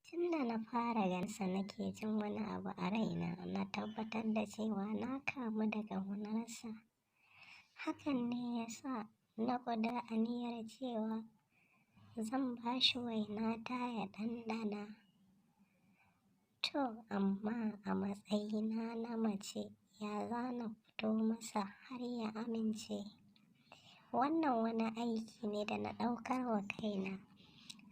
Tun da na fara ganinsa nake jin wani abu a raina, na tabbatar da cewa na kamu da ƙaunarsa. Hakan ne ya sa na ƙudiri aniyar cewa zan ba shi wainata ya ɗanɗana. To amma a matsayina na mace, ya za na fito masa har ya amince? Wannan wani aiki ne da na ɗaukar wa kaina,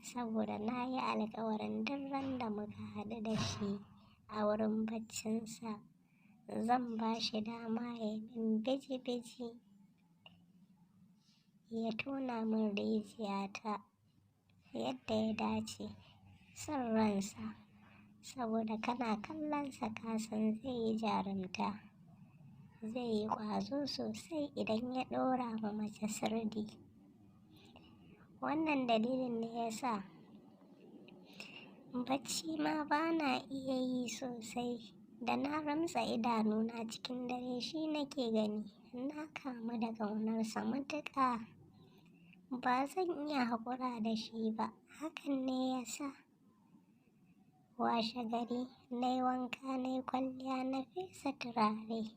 saboda na yi alƙawarin duk ran da muka haɗu da shi a wurin baccinsa, zan ba shi dama ya yi min biji-biji, ya tona min rijiyata yadda ya dace, son ransa, saboda kana kallonsa ka san zai yi jarumta, zai yi ƙwazo sosai idan ya ɗora ma mace sirdi. Wannan dalilin ne ya sa bacci ma ba na iya yi sosai, da na rantsa idanuna cikin dare shi nake gani. Na kamu da ƙaunarsa matuƙa, ba zan iya haƙura da shi ba. Hakan ne ya sa washe gari na yi wanka, na yi kwalliya, na fesa turare,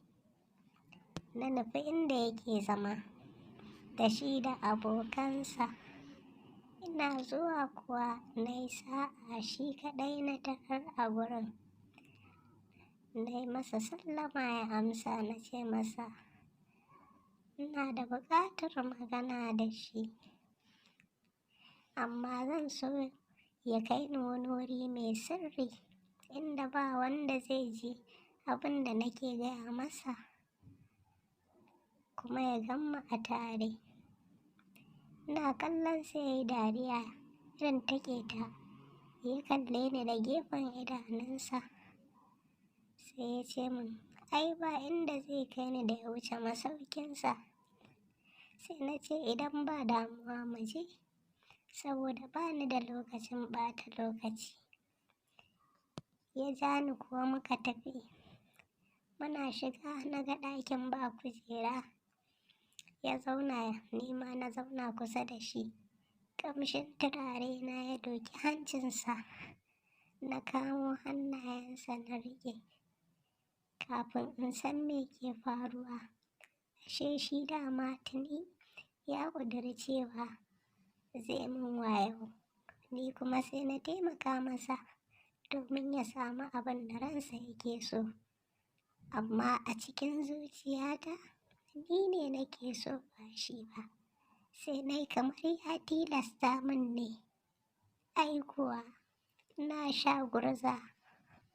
na nufi inda yake zama da shi da abokansa. Ina zuwa kuwa na yi sa'a, shi kaɗai na tarar a gurin. Na yi masa sallama ya amsa, na ce masa ina da buƙatar magana da shi, amma zan so ya kai ni wani wuri mai sirri inda ba wanda zai ji abin da nake gaya masa, kuma ya gan mu a tare. Ina kallon sa ya yi dariya irin ta ƙeta, ya kalle ni da gefen idanunsa, sai ya ce min ai ba inda zai kai ni da ya wuce masaukinsa. Sai na ce idan ba damuwa mu je, saboda ba ni da lokacin ɓata lokaci. Ya ja ni kuwa muka tafi. Muna shiga na ga ɗakin ba kujera, ya zauna, ni ma na zauna kusa da shi. Ƙamshin turare na ya doki hancinsa, na kamo hannayensa na riƙe. Kafin in san me ke faruwa, ashe shi dama tuni ya ƙudiri cewa zai min wayo, ni kuma sai na taimaka masa domin ya samu abin da ransa yake so. Amma a cikin zuciyata ni ne nake so ba shi ba, sai na yi kamar ya tilasta min ne. Ai kuwa na sha gurza.